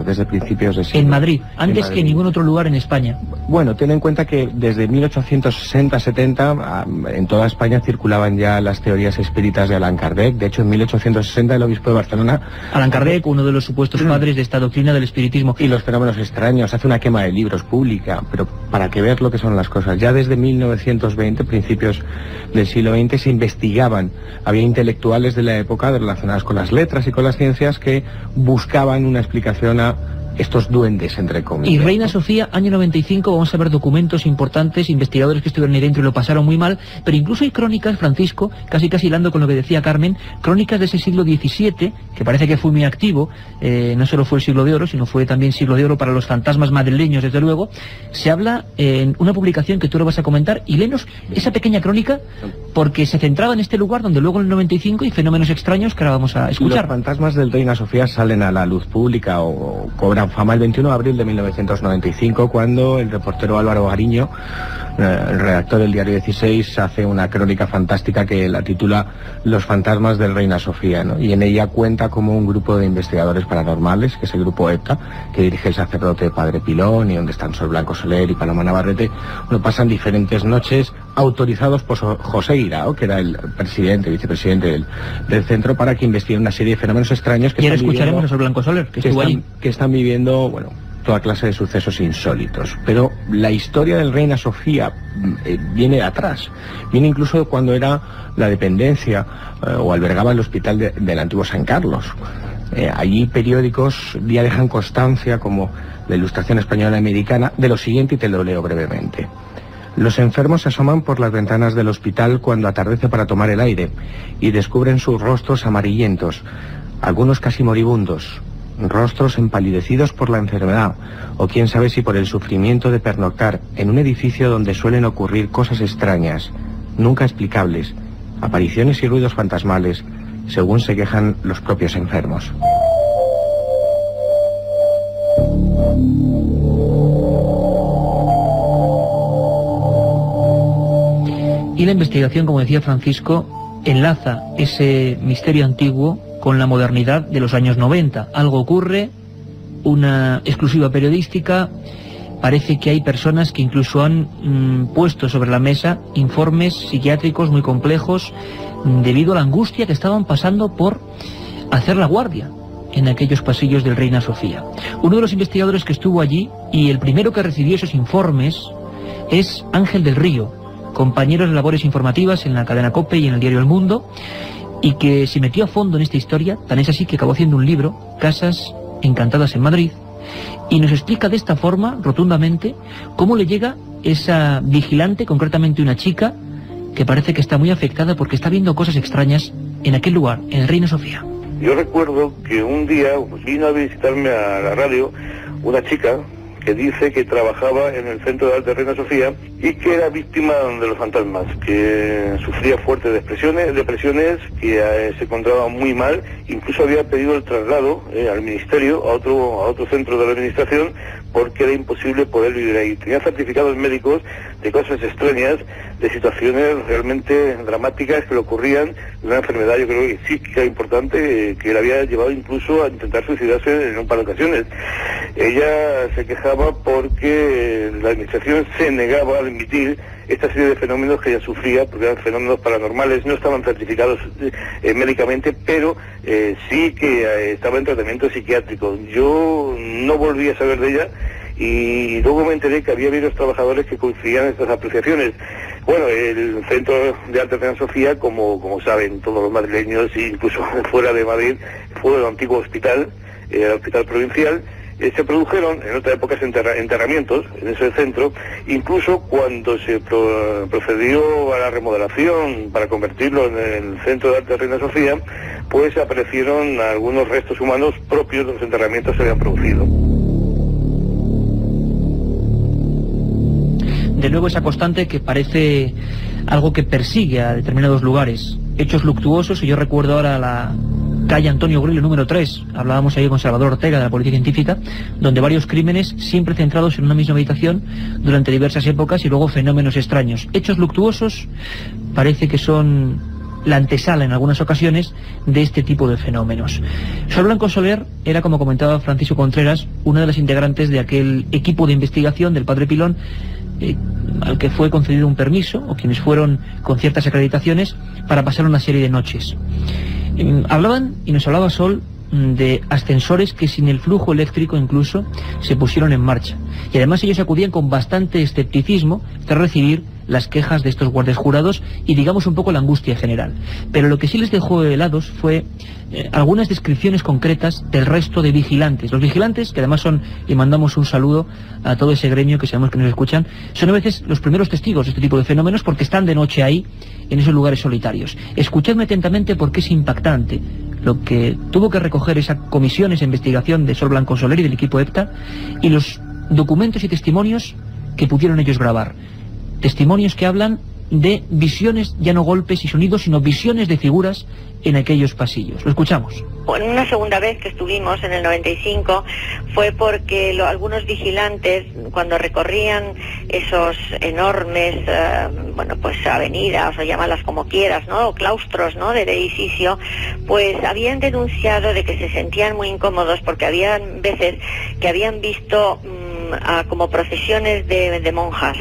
Desde principios de siglo. En Madrid, antes que en ningún otro lugar en España. Bueno, ten en cuenta que desde 1860-70 en toda España circulaban ya las teorías espíritas de Allan Kardec. De hecho, en 1860 el obispo de Barcelona... Allan Kardec, uno de los supuestos padres de esta doctrina del espiritismo. Y los fenómenos extraños, hace una quema de libros pública, pero para que veas lo que son las cosas. Ya desde 1920, principios del siglo XX, se investigaban. Había intelectuales de la época relacionadas con las letras y con las ciencias que buscaban una explicación a estos duendes, entre comillas. Y Reina Sofía, año 95, vamos a ver documentos importantes, investigadores que estuvieron ahí dentro y lo pasaron muy mal, pero incluso hay crónicas, Francisco, casi hilando con lo que decía Carmen, crónicas de ese siglo XVII, que parece que fue muy activo, no solo fue el siglo de oro, sino fue también siglo de oro para los fantasmas madrileños, desde luego. Se habla en una publicación que tú lo vas a comentar, y léenos esa pequeña crónica, porque se centraba en este lugar donde luego en el 95 hay fenómenos extraños que ahora vamos a escuchar. Los fantasmas del Reina Sofía salen a la luz pública o cobran fama el 21 de abril de 1995, cuando el reportero Álvaro Gariño, el redactor del diario 16, hace una crónica fantástica que la titula Los fantasmas del Reina Sofía, ¿no? Y en ella cuenta como un grupo de investigadores paranormales, que es el grupo ETA, que dirige el sacerdote Padre Pilón, y donde están Sol Blanco Soler y Paloma Navarrete, pasan diferentes noches autorizados por José Guirao, que era el vicepresidente del centro, para que investiguen una serie de fenómenos extraños que y ahora escucharemos a Sol Blanco Soler, que están viviendo, bueno, toda clase de sucesos insólitos. Pero la historia del Reina Sofía viene de atrás, viene incluso cuando era la dependencia o albergaba el hospital del antiguo San Carlos. Allí periódicos ya dejan constancia, como la Ilustración Española Americana, de lo siguiente, y te lo leo brevemente. Los enfermos se asoman por las ventanas del hospital cuando atardece para tomar el aire y descubren sus rostros amarillentos, algunos casi moribundos, rostros empalidecidos por la enfermedad, o quién sabe si por el sufrimiento de pernoctar en un edificio donde suelen ocurrir cosas extrañas, nunca explicables, apariciones y ruidos fantasmales, según se quejan los propios enfermos. Y la investigación, como decía Francisco, enlaza ese misterio antiguo con la modernidad de los años 90. Algo ocurre, una exclusiva periodística, parece que hay personas que incluso han puesto sobre la mesa informes psiquiátricos muy complejos debido a la angustia que estaban pasando por hacer la guardia en aquellos pasillos del Reina Sofía. Uno de los investigadores que estuvo allí y el primero que recibió esos informes es Ángel del Río, compañero de labores informativas en la cadena COPE y en el diario El Mundo, y que se metió a fondo en esta historia, tan es así que acabó haciendo un libro, Casas Encantadas en Madrid, y nos explica de esta forma, rotundamente, cómo le llega esa vigilante, concretamente una chica, que parece que está muy afectada porque está viendo cosas extrañas en aquel lugar, en el Reina Sofía. Yo recuerdo que un día vino a visitarme a la radio una chica que dice que trabajaba en el Centro de Arte Reina Sofía y que era víctima de los fantasmas, que sufría fuertes depresiones, que se encontraba muy mal, incluso había pedido el traslado al ministerio, a otro centro de la administración, porque era imposible poder vivir ahí. Tenía certificados médicos de cosas extrañas, de situaciones realmente dramáticas que le ocurrían, de una enfermedad, yo creo que psíquica importante, que le había llevado incluso a intentar suicidarse en un par de ocasiones. Ella se quejaba porque la administración se negaba a admitir esta serie de fenómenos que ella sufría, porque eran fenómenos paranormales, no estaban certificados médicamente, pero sí que estaba en tratamiento psiquiátrico. Yo no volví a saber de ella y luego me enteré que había varios trabajadores que coincidían en estas apreciaciones. Bueno, el Centro de Arte Reina Sofía, como saben todos los madrileños, incluso fuera de Madrid, fue el antiguo hospital, el hospital provincial. Se produjeron en otra época enterramientos en ese centro, incluso cuando se procedió a la remodelación para convertirlo en el Centro de Arte Reina Sofía, pues aparecieron algunos restos humanos propios de los enterramientos que se habían producido. De nuevo esa constante que parece algo que persigue a determinados lugares, hechos luctuosos, y yo recuerdo ahora la calle Antonio Grillo número 3, hablábamos ahí con Salvador Ortega de la Policía Científica, donde varios crímenes siempre centrados en una misma habitación durante diversas épocas y luego fenómenos extraños. Hechos luctuosos parece que son la antesala en algunas ocasiones de este tipo de fenómenos. Sol Blanco Soler era, como comentaba Francisco Contreras, una de las integrantes de aquel equipo de investigación del Padre Pilón, al que fue concedido un permiso, o quienes fueron con ciertas acreditaciones, para pasar una serie de noches. Hablaban, y nos hablaba Sol, de ascensores que sin el flujo eléctrico incluso se pusieron en marcha. Y además ellos acudían con bastante escepticismo tras recibir las quejas de estos guardias jurados y digamos un poco la angustia general. Pero lo que sí les dejó helados fue algunas descripciones concretas del resto de vigilantes. Los vigilantes, que además son, y mandamos un saludo a todo ese gremio que sabemos que nos escuchan, son a veces los primeros testigos de este tipo de fenómenos porque están de noche ahí, en esos lugares solitarios. Escuchadme atentamente porque es impactante lo que tuvo que recoger esa comisión, esa investigación de Sol Blanco Soler y del equipo EPTA, y los documentos y testimonios que pudieron ellos grabar. Testimonios que hablan de visiones, ya no golpes y sonidos, sino visiones de figuras en aquellos pasillos. Lo escuchamos. En una segunda vez que estuvimos en el 95 fue porque algunos vigilantes, cuando recorrían esos enormes, avenidas, o llámalas como quieras, ¿no? O claustros, ¿no? Del edificio, pues habían denunciado de que se sentían muy incómodos porque habían veces que habían visto como procesiones de monjas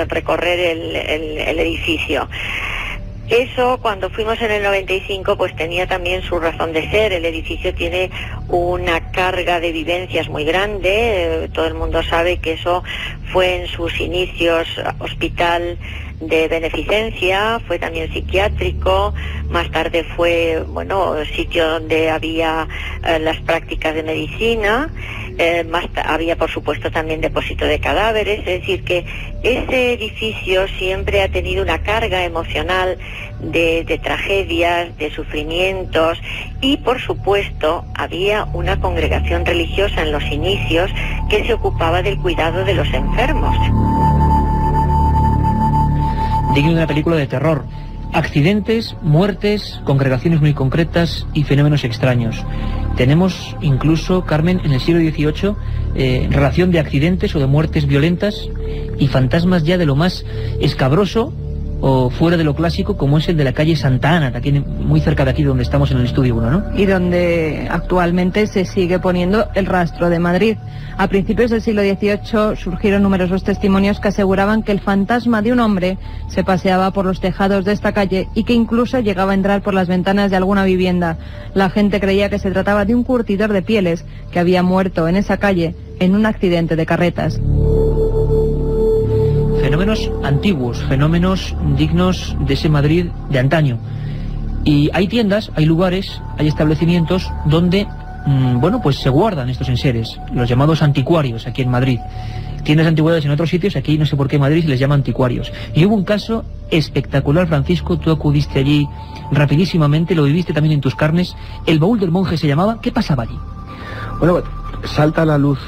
recorrer el edificio. Eso, cuando fuimos en el 95, pues tenía también su razón de ser. El edificio tiene una carga de vivencias muy grande. Todo el mundo sabe que eso fue en sus inicios hospital de beneficencia, fue también psiquiátrico, más tarde fue, sitio donde había las prácticas de medicina, había por supuesto también depósito de cadáveres, es decir que ese edificio siempre ha tenido una carga emocional de tragedias, de sufrimientos, y por supuesto había una congregación religiosa en los inicios que se ocupaba del cuidado de los enfermos. Digno de una película de terror. Accidentes, muertes, congregaciones muy concretas y fenómenos extraños. Tenemos incluso, Carmen, en el siglo XVIII, relación de accidentes o de muertes violentas y fantasmas ya de lo más escabroso o fuera de lo clásico, como es el de la calle Santa Ana, aquí muy cerca de aquí donde estamos en el estudio 1, ¿no? Y donde actualmente se sigue poniendo el rastro de Madrid. A principios del siglo XVIII surgieron numerosos testimonios que aseguraban que el fantasma de un hombre se paseaba por los tejados de esta calle y que incluso llegaba a entrar por las ventanas de alguna vivienda. La gente creía que se trataba de un curtidor de pieles que había muerto en esa calle en un accidente de carretas. Fenómenos antiguos, fenómenos dignos de ese Madrid de antaño. Y hay tiendas, hay lugares, hay establecimientos donde, pues se guardan estos enseres, los llamados anticuarios aquí en Madrid. Tiendas de antigüedades en otros sitios, aquí no sé por qué en Madrid se les llama anticuarios. Y hubo un caso espectacular, Francisco, tú acudiste allí rapidísimamente, lo viviste también en tus carnes. El baúl del monje se llamaba, ¿qué pasaba allí? Bueno, salta a la luz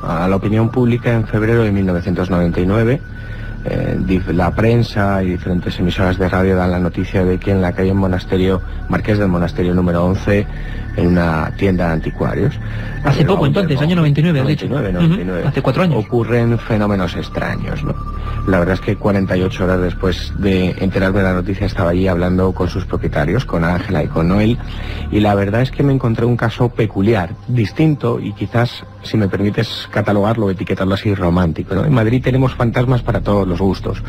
a la opinión pública en febrero de 1999. La prensa y diferentes emisoras de radio dan la noticia de que en la calle Monasterio, Marqués del Monasterio número 11, en una tienda de anticuarios. Hace poco entonces, año 99, has dicho. 99. Hace 4 años. Ocurren fenómenos extraños, ¿no? La verdad es que 48 horas después de enterarme de la noticia estaba allí hablando con sus propietarios, con Ángela y con Noel, y la verdad es que me encontré un caso peculiar, distinto y quizás, si me permites catalogarlo, etiquetarlo así, romántico, ¿no? En Madrid tenemos fantasmas para todos los gustos.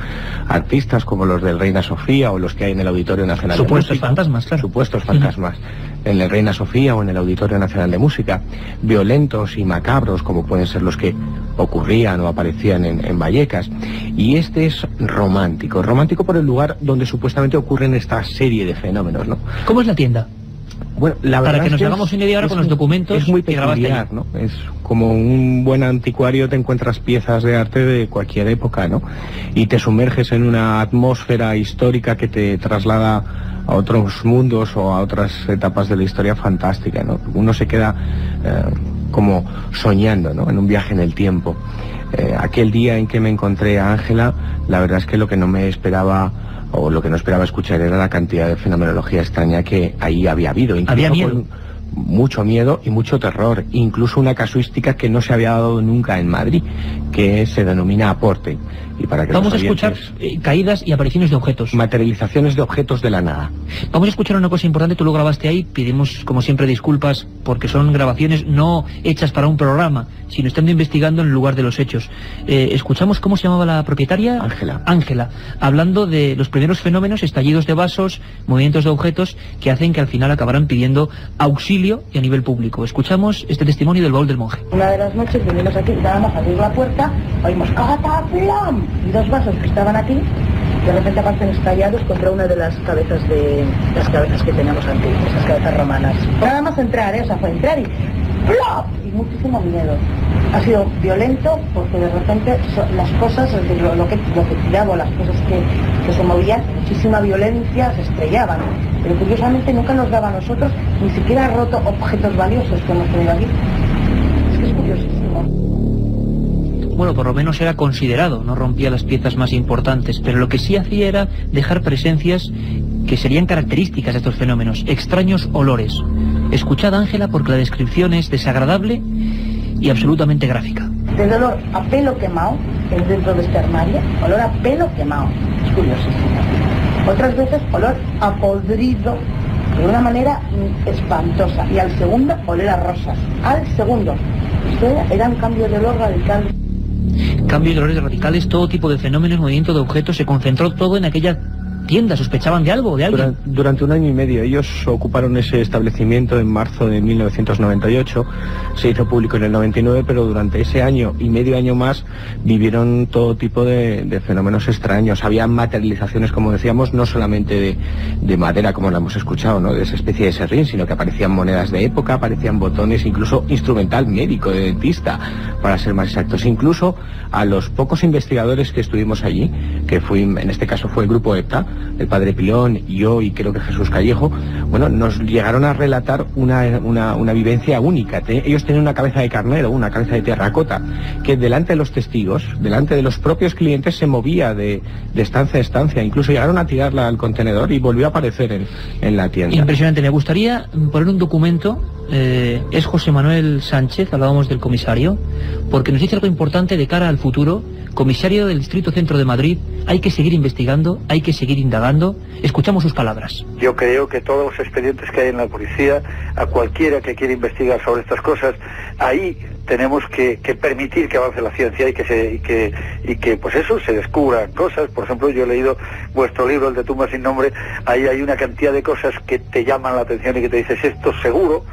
Artistas como los del Reina Sofía o los que hay en el Auditorio Nacional de Música. Supuestos fantasmas, claro. Supuestos fantasmas. En el Reina Sofía o en el Auditorio Nacional de Música. Violentos y macabros como pueden ser los que ocurrían o aparecían en Vallecas. Y este es romántico. Romántico por el lugar donde supuestamente ocurren esta serie de fenómenos, ¿no? ¿Cómo es la tienda? Bueno, la verdad para que nos hagamos una idea ahora con los documentos. Es muy peculiar, ¿no? Es como un buen anticuario, te encuentras piezas de arte de cualquier época, ¿no? Y te sumerges en una atmósfera histórica que te traslada a otros mundos o a otras etapas de la historia fantástica, ¿no? Uno se queda como soñando, ¿no? En un viaje en el tiempo. Aquel día en que me encontré a Ángela, la verdad es que lo que no me esperaba o lo que no esperaba escuchar era la cantidad de fenomenología extraña que ahí había habido. Había miedo. Con mucho miedo y mucho terror, incluso una casuística que no se había dado nunca en Madrid, que se denomina aporte. Y para que vamos a escuchar caídas y apariciones de objetos. Materializaciones de objetos de la nada. Vamos a escuchar una cosa importante, tú lo grabaste ahí, pedimos como siempre disculpas porque son grabaciones no hechas para un programa, sino estando investigando en el lugar de los hechos. Escuchamos cómo se llamaba la propietaria. Ángela, hablando de los primeros fenómenos, estallidos de vasos, movimientos de objetos que hacen que al final acabaran pidiendo auxilio domicilio y a nivel público. Escuchamos este testimonio del baúl del monje. Una de las noches vinimos aquí, estábamos a abrir la puerta, oímos ¡cataplam! Y dos vasos que estaban aquí, de repente aparecen estallados contra una de las cabezas que teníamos antiguas, esas cabezas romanas. Nada más entrar, o sea, fue entrar y ¡plop! Y muchísimo miedo. Ha sido violento porque de repente las cosas, lo que tiraba, las cosas que se movían, muchísima violencia, se estrellaban. Pero curiosamente nunca nos daba a nosotros, ni siquiera roto objetos valiosos que hemos tenido aquí. Es que es curiosísimo. Bueno, por lo menos era considerado, no rompía las piezas más importantes, pero lo que sí hacía era dejar presencias que serían características de estos fenómenos, extraños olores. Escuchad, Ángela, porque la descripción es desagradable y absolutamente gráfica. Desde olor a pelo quemado, dentro de este armario, olor a pelo quemado. Es curiosísimo. Otras veces olor a podrido, de una manera espantosa. Y al segundo, oler a rosas. Al segundo. Esto era un cambio de olor radical. Cambio de olores radicales, todo tipo de fenómenos, movimiento de objetos, se concentró todo en aquella tienda. ¿Sospechaban de algo, de alguien? Durante un año y medio. Ellos ocuparon ese establecimiento en marzo de 1998, se hizo público en el 99, pero durante ese año y medio, año más, vivieron todo tipo de fenómenos extraños. Había materializaciones, como decíamos, no solamente de madera, como lo hemos escuchado, ¿no?, de esa especie de serrín, sino que aparecían monedas de época, aparecían botones, incluso instrumental médico, de dentista, para ser más exactos. Incluso a los pocos investigadores que estuvimos allí, que en este caso fue el grupo EPTA, el padre Pilón, yo y creo que Jesús Callejo, bueno, nos llegaron a relatar una vivencia única. Ellos tenían una cabeza de carnero, una cabeza de terracota, que delante de los testigos, delante de los propios clientes, se movía de estancia a estancia. Incluso llegaron a tirarla al contenedor y volvió a aparecer en la tienda. Impresionante. Me gustaría poner un documento. Es José Manuel Sánchez, hablábamos del comisario, porque nos dice algo importante de cara al futuro. Comisario del Distrito Centro de Madrid, hay que seguir investigando, hay que seguir indagando. Escuchamos sus palabras. Yo creo que todos los expedientes que hay en la policía, a cualquiera que quiera investigar sobre estas cosas, ahí tenemos que permitir que avance la ciencia y que pues eso, se descubran cosas. Por ejemplo, yo he leído vuestro libro, el de Tumbas sin nombre, ahí hay una cantidad de cosas que te llaman la atención y que te dices, esto seguro,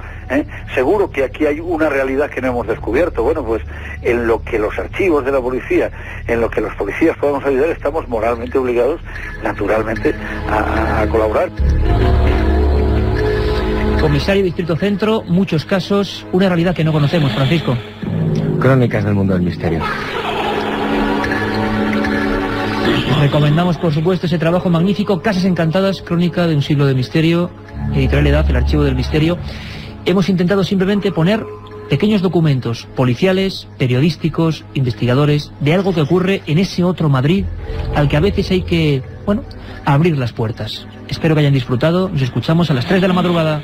seguro que aquí hay una realidad que no hemos descubierto. Bueno, pues en lo que los archivos de la policía, en lo que los policías podamos ayudar, estamos moralmente obligados, naturalmente, a colaborar. Comisario Distrito Centro, muchos casos, una realidad que no conocemos, Francisco. Crónicas del mundo del misterio. Recomendamos, por supuesto, ese trabajo magnífico, Casas Encantadas, crónica de un siglo de misterio, Editorial Edad, el archivo del misterio. Hemos intentado simplemente poner pequeños documentos policiales, periodísticos, investigadores, de algo que ocurre en ese otro Madrid al que a veces hay que, bueno, abrir las puertas. Espero que hayan disfrutado. Nos escuchamos a las 3 de la madrugada.